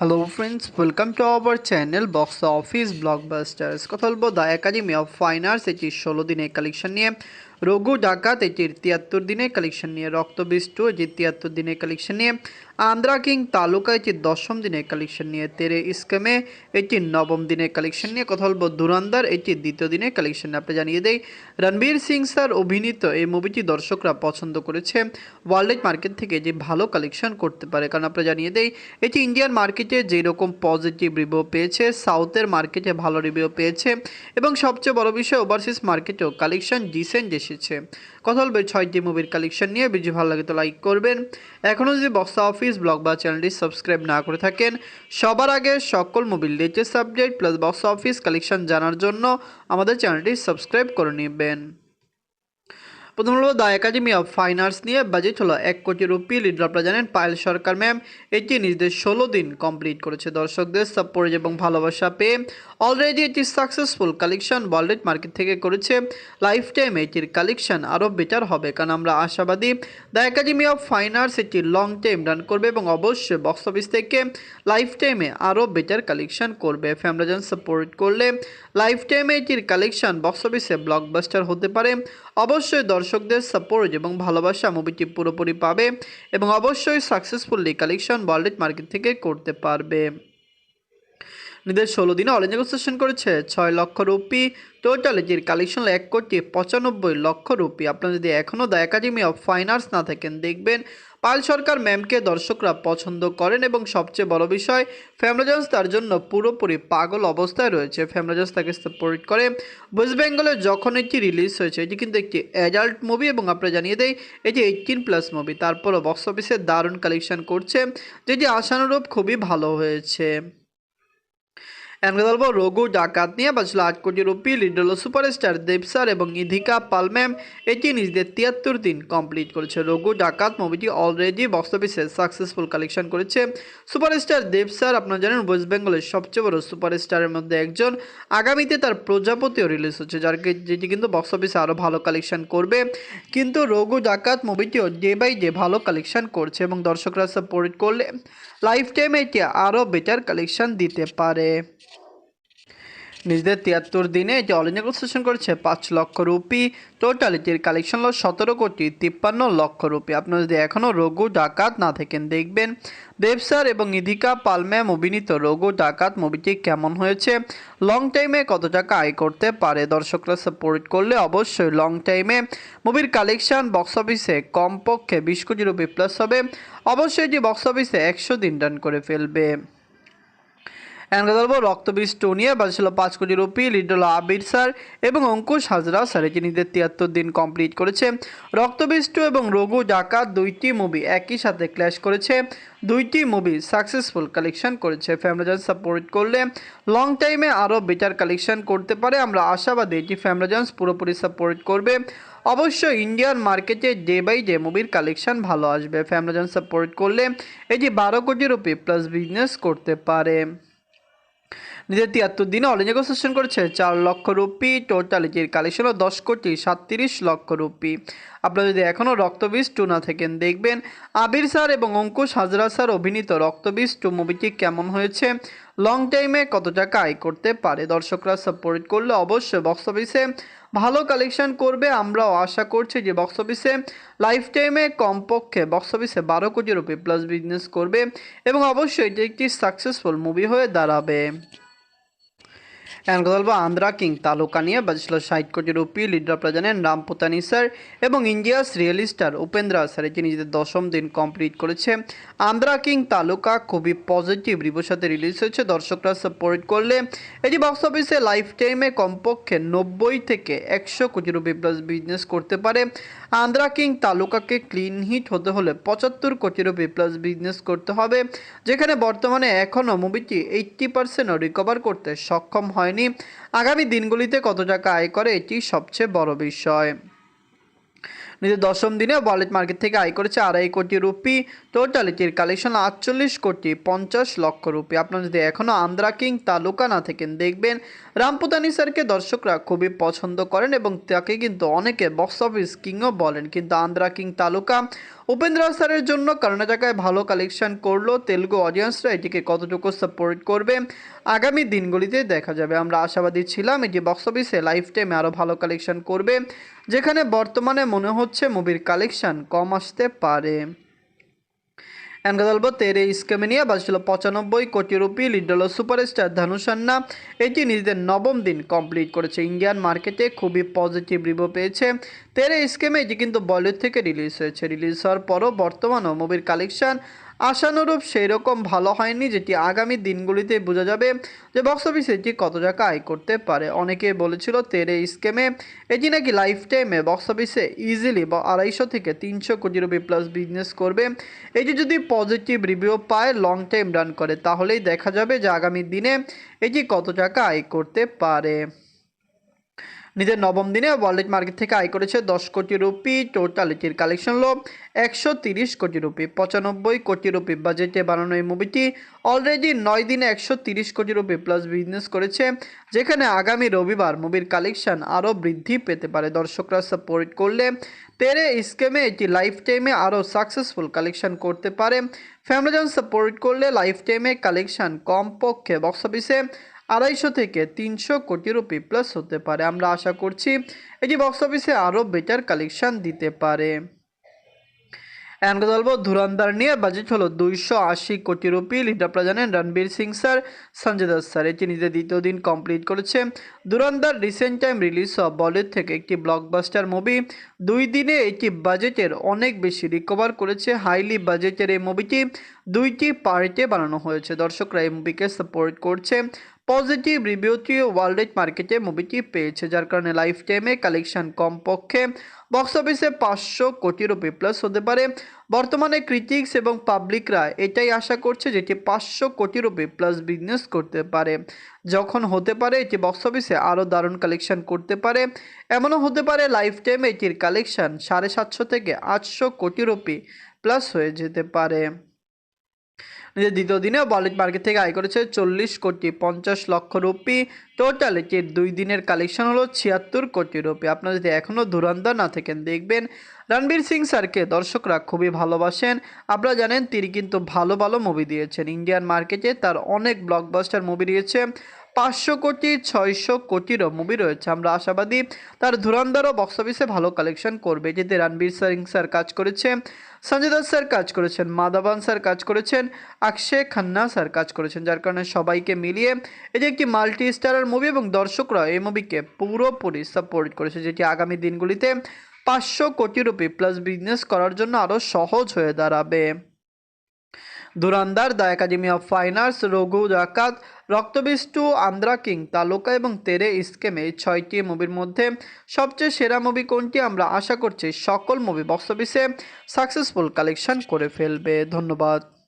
Hello friends, welcome to our channel Box Office Blockbusters। কথা বলবো the academy of fine arts এটির 16 দিনের collection নিয়ে, রঘু ডাকাত এটির 73 দিনের কালেকশন নিয়ে, রক্তবীজ 2 এটির 73 দিনের কালেকশন নিয়ে, আন্ধ্রা কিং তালুকা এটির 10ম দিনের কালেকশন নিয়ে, তেরে ইস্কেমে এটির 9ম দিনের কালেকশন নিয়ে, কথা বলবো ধুরন্ধর এটির দ্বিতীয় দিনের কালেকশন নিয়ে। আপনি জানিয়ে দেই, রণবীর সিং স্যার অভিনীত এই মুভিটি দর্শকরা পছন্দ করেছে। ওয়ার্ল্ড মার্কেট থেকে যে ভালো কালেকশন করতে পারে, কারণ আপনি জানিয়ে দেই এটি ইন্ডিয়ান মার্কেটে যেরকম পজিটিভ রিভিউ পেয়েছে, সাউথের মার্কেটে ভালো রিভিউ পেয়েছে এবং সবচেয়ে বড় বিষয় ওভারসিজ মার্কেটেও কালেকশন ডিসেন্ট এসেছে। কথা বলবে 6টি মুভির কালেকশন নিয়ে। ভিডিও ভালো লাগে তো লাইক করবেন। এখনও যদি বক্স অফিস ব্লগ বা চ্যানেলটি সাবস্ক্রাইব না করে থাকেন, সবার আগে সকল মুভির latest update plus box office collection জানার জন্য আমাদের চ্যানেলটি সাবস্ক্রাইব করে নেবেন। প্রথম হলো the academy of fine arts নিয়ে। বাজেট হলো 1 কোটি রুপি। লিডার আপনারা জানেন পায়েল সরকার ম্যাম। এটি নিজেদের 16 দিন কমপ্লিট করেছে। দর্শকদের সাপোর্ট এবং ভালোবাসা পেয়ে অলরেডি এটি সাকসেসফুল কালেকশন ওয়ার্ল্ড মার্কেট থেকে করেছে। লাইফ টাইম এটির কালেকশন আরও বেটার হবে, কারণ আমরা আশাবাদী the academy of fine arts এটি লং টাইম রান করবে এবং অবশ্যই বক্স অফিস থেকে লাইফ টাইমে আরও বেটার কালেকশন করবে। ফ্যামিলিজন সাপোর্ট করলে লাইফ টাইমে এটির কালেকশন বক্স অফিসে ব্লকবাস্টার হতে পারে। অবশ্যই দর্শকদের সাপোর্ট এবং ভালোবাসা মুভিটি পুরোপুরি পাবে এবং অবশ্যই সাকসেসফুলি কালেকশন ওয়ার্ল্ড মার্কেট থেকে করতে পারবে। নিজের 16 দিনে অল ইন্ডিয়া সেশন করেছে 6 লক্ষ রুপি। টোটাল এটির কালেকশন 1 কোটি 95 লক্ষ রুপি। আপনারা যদি এখনও the academy of fine arts না থাকেন, দেখবেন পায়েল সরকার ম্যামকে দর্শকরা পছন্দ করেন এবং সবচেয়ে বড় বিষয় ফ্যামিলিজন্স তার জন্য পুরোপুরি পাগল অবস্থায় রয়েছে। ফ্যামিলিজন্স তাকে সাপোর্ট করে। ওয়েস্ট বেঙ্গলে যখন এটি রিলিজ হয়েছে, এটি কিন্তু একটি অ্যাডাল্ট মুভি এবং আপনারা জানিয়ে দেয় এটি 18+ মুভি। তারপরও বক্স অফিসে দারুণ কালেকশন করছে, যেটি আশানুরূপ খুবই ভালো হয়েছে। বলবো রঘু ডাকাত নিয়ে। বাজল 8 কোটি রুপি। লিড হলো সুপারস্টার দেব স্যার এবং ইধিকা পাল ম্যাম। এটি নিজেদের 73 দিন কমপ্লিট করেছে। রঘু ডাকাত মুভিটি অলরেডি বক্স অফিসে সাকসেসফুল কালেকশন করেছে। সুপারস্টার দেব স্যার আপনারা জানেন ওয়েস্ট বেঙ্গলের সবচেয়ে বড় সুপারস্টারের মধ্যে একজন। আগামীতে তার প্রজাপতিও রিলিজ হচ্ছে, যেটি কিন্তু বক্স অফিসে আরও ভালো কালেকশন করবে। কিন্তু রঘু ডাকাত মুভিটিও ডে বাই ডে ভালো কালেকশন করছে এবং দর্শকরা সাপোর্ট করলে লাইফ টাইমে এটি আরও বেটার কালেকশন দিতে পারে। নিজেদের 73 দিনে এটি অল ইন্ডিয়া সেশন করেছে 5 লক্ষ রুপি। টোটাল এটির কালেকশন হলো 17 কোটি 53 লক্ষ রুপি। আপনারা যদি এখনও রঘু ডাকাত না থাকেন, দেখবেন দেব স্যার এবং ইধিকা পাল ম্যাম অভিনীত রঘু ডাকাত মুভিটি কেমন হয়েছে, লং টাইমে কত টাকা আয় করতে পারে। দর্শকরা সাপোর্ট করলে অবশ্যই লং টাইমে মুভির কালেকশন বক্স অফিসে কমপক্ষে 20 কোটি রুপি প্লাস হবে। অবশ্যই এটি বক্স অফিসে 100 দিন রান করে ফেলবে। বলবো রক্তবীজ 2 নিয়ে। বাজেট ছিল 5 কোটি রুপি। লিড হলো আবির স্যার এবং অঙ্কুশ হাজরা স্যার। এটি নিজেদের 73 দিন কমপ্লিট করেছে। রক্তবীজ 2 এবং রঘু ডাকাত দুইটি মুভি একই সাথে ক্ল্যাশ করেছে। দুইটি মুভি সাকসেসফুল কালেকশন করেছে। ফ্যামিলিজন সাপোর্ট করলে লং টাইমে আরও বেটার কালেকশন করতে পারে। আমরা আশাবাদী এটি ফ্যামিলিজন্স পুরোপুরি সাপোর্ট করবে। অবশ্যই ইন্ডিয়ান মার্কেটে ডে বাই ডে মুভির কালেকশন ভালো আসবে। ফ্যামিলিজন সাপোর্ট করলে এটি 12 কোটি রুপি প্লাস বিজনেস করতে পারে। নিজের 73 দিনে অল ইন্ডিয়া সেশন করেছে 4 লক্ষ রুপি। টোটাল এটির কালেকশন হলো 10 কোটি 37 লক্ষ রুপি। আপনারা যদি এখনও রক্তবীজ 2 না থাকেন, দেখবেন আবির স্যার এবং অঙ্কুশ হাজরা স্যার অভিনীত রক্তবীজ 2 মুভিটি কেমন হয়েছে, লং টাইমে কত টাকা আয় করতে পারে। দর্শকরা সাপোর্ট করলে অবশ্যই বক্স অফিসে ভালো কালেকশন করবে। আমরাও আশা করছি যে বক্স অফিসে লাইফ টাইমে কমপক্ষে বক্স অফিসে 12 কোটি রুপি প্লাস বিজনেস করবে এবং অবশ্যই এটি একটি সাকসেসফুল মুভি হয়ে দাঁড়াবে। কথা বলবো আন্ধ্রা কিং তালুকা নিয়ে। বাজেট ছিল 60 কোটি রুপি। লিডার আপনারা জানেন রামপুতানি স্যার এবং ইন্ডিয়াস রিয়েল স্টার উপেন্দ্রা স্যার। এটি নিজেদের 10ম দিন কমপ্লিট করেছে। আন্ধ্রা কিং তালুকা খুবই পজিটিভ রিভিউর সাথে রিলিজ হয়েছে। দর্শকরা সাপোর্ট করলে এটি বক্স অফিসে লাইফ টাইমে কমপক্ষে 90 থেকে 100 কোটি রুপি প্লাস বিজনেস করতে পারে। আন্ধ্রা কিং তালুকাকে ক্লিন হিট হতে হলে 75 কোটি রুপি প্লাস বিজনেস করতে হবে, যেখানে বর্তমানে এখনও মুভিটি 80% রিকভার করতে সক্ষম হয়নি। আগামী দিনগুলিতে কত টাকা আয় করে এটি সবচেয়ে বড় বিষয়। নিজের 10ম দিনে ওয়ার্ল্ড মার্কেট থেকে আয় করেছে 2.5 কোটি রুপি। টোটাল এটির কালেকশন 48 কোটি 50 লক্ষ রুপি। আপনারা যদি এখনও আন্ধ্রা কিং তালুকা না থাকেন, দেখবেন রামপুতানি স্যারকে দর্শকরা খুবই পছন্দ করেন এবং তাকে কিন্তু অনেকে বক্স অফিস কিংও বলেন। কিন্তু আন্ধ্রা কিং তালুকা উপেন্দ্র স্যারের জন্য কর্ণাটকায় ভালো কালেকশন করলো, তেলুগু অডিয়েন্সরা এটিকে কতটুকু সাপোর্ট করবে আগামী দিনগুলিতে দেখা যাবে। আমরা আশাবাদী ছিলাম এটি বক্স অফিসে লাইফ টাইমে আরও ভালো কালেকশন করবে, যেখানে বর্তমানে মনে হচ্ছে মুভির কালেকশন কম আসতে পারে। এনকা বলবো তেরে স্কেমে নিয়ে বাজছিল 95 কোটি রুপি। লিড হলো সুপারস্টার ধানুষান্না। এটি নিজেদের নবম দিন কমপ্লিট করেছে। ইন্ডিয়ান মার্কেটে খুবই পজিটিভ রিভিউ পেয়েছে। তেরে স্কেমে এটি কিন্তু বলিউড থেকে রিলিজ হয়েছে। রিলিজ হওয়ার পরও বর্তমানও মুভির কালেকশন আশানুরূপ সেই রকম ভালো হয়নি, যেটি আগামী দিনগুলিতে বোঝা যাবে যে বক্স অফিসে এটি কত টাকা আয় করতে পারে। অনেকে বলেছিল তেরে স্কেমে এটি নাকি লাইফ টাইমে বক্স অফিসে ইজিলি 250 থেকে 300 কোটি রুপি প্লাস বিজনেস করবে। এটি যদি পজিটিভ রিভিউ পায়, লং টাইম রান করে, তাহলেই দেখা যাবে যে আগামী দিনে এটি কত টাকা আয় করতে পারে। নিজের নবম দিনে ওয়ার্ল্ড মার্কেট থেকে আয় করেছে 10 কোটি রুপি। টোটাল এটির কালেকশন হলো 130 কোটি রুপি। 95 কোটি রুপি বাজেটে বানানো এই মুভিটি অলরেডি 9 দিনে 130 কোটি রুপি প্লাস বিজনেস করেছে, যেখানে আগামী রবিবার মুভির কালেকশন আরও বৃদ্ধি পেতে পারে। দর্শকরা সাপোর্ট করলে তেরে স্কেমে এটি লাইফ টাইমে আরও সাকসেসফুল কালেকশন করতে পারে। ফ্যামিলিজন সাপোর্ট করলে লাইফ টাইমে কালেকশন কমপক্ষে বক্স অফিসে 250 থেকে 300 কোটি রুপি প্লাস হতে পারে। আমরা আশা করছি এটি বক্স অফিসে আরও বেটার কালেকশন দিতে পারে। এনকে বলবো ধুরন্ধর নিয়ে বাজেট হলো 280 কোটি রুপি। লিড আপনারা জানেন রণবীর সিং স্যার, সঞ্জয় দত্ত স্যার। এটি নিজের দ্বিতীয় দিন কমপ্লিট করেছে। ধুরন্ধর রিসেন্ট টাইম রিলিজ হওয়া বলিউড থেকে একটি ব্লকবাস্টার মুভি। 2 দিনে এটি বাজেটের অনেক বেশি রিকভার করেছে। হাইলি বাজেটের এই মুভিটি 2টি পার্টে বানানো হয়েছে। দর্শকরা এই মুভিকে সাপোর্ট করছে। পজিটিভ রিভিউটি ওয়ার্ল্ড মার্কেটে মুভিটি পেয়েছে, যার কারণে লাইফ টাইমে কালেকশন কমপক্ষে বক্স অফিসে 500 কোটি রুপি প্লাস হতে পারে। বর্তমানে ক্রিটিক্স এবং পাবলিকরা এটাই আশা করছে যেটি 500 কোটি রুপি প্লাস বিজনেস করতে পারে। যখন হতে পারে এটি বক্স অফিসে আরও দারুণ কালেকশন করতে পারে। এমনও হতে পারে লাইফ টাইমে এটির কালেকশন 750 থেকে 800 কোটি রুপি প্লাস হয়ে যেতে পারে। নিজের দ্বিতীয় দিনে বলিউড মার্কেট থেকে আয় করেছে 40 কোটি 50 লক্ষ রুপি। টোটাল এটির 2 দিনের কালেকশন হলো 76 কোটি রুপি। আপনারা যদি এখনও ধুরন্ধর না থাকেন, দেখবেন রণবীর সিং স্যারকে দর্শকরা খুবই ভালোবাসেন। আপনারা জানেন তিনি কিন্তু ভালো ভালো মুভি দিয়েছেন। ইন্ডিয়ান মার্কেটে তার অনেক ব্লকবাস্টার মুভি দিয়েছে। 500 কোটি 600 কোটিরও মুভি রয়েছে। আমরা আশাবাদী তার ধুরন্ধরও বক্স অফিসে ভালো কালেকশন করবে। যেতে রণবীর সিং স্যার কাজ করেছে, সঞ্জয় দত্ত স্যার কাজ করেছেন, মাধবন স্যার কাজ করেছেন, অক্ষয় খান্না স্যার কাজ করেছেন, যার কারণে সবাইকে মিলিয়ে এটি একটি মাল্টি স্টারার মুভি এবং দর্শকরা এই মুভিকে পুরোপুরি সাপোর্ট করেছে, যেটি আগামী দিনগুলিতে 500 কোটি রুপি প্লাস বিজনেস করার জন্য আরও সহজ হয়ে দাঁড়াবে। Dhurandhar, the academy of fine arts, Raghu Dakat, Raktabeej 2, Andhra king, taluka এবং তেরে স্কেমে এই 6টি মুভির মধ্যে সবচেয়ে সেরা মুভি কোনটি? আমরা আশা করছি সকল মুভি বক্স অফিসে সাকসেসফুল কালেকশন করে ফেলবে। ধন্যবাদ।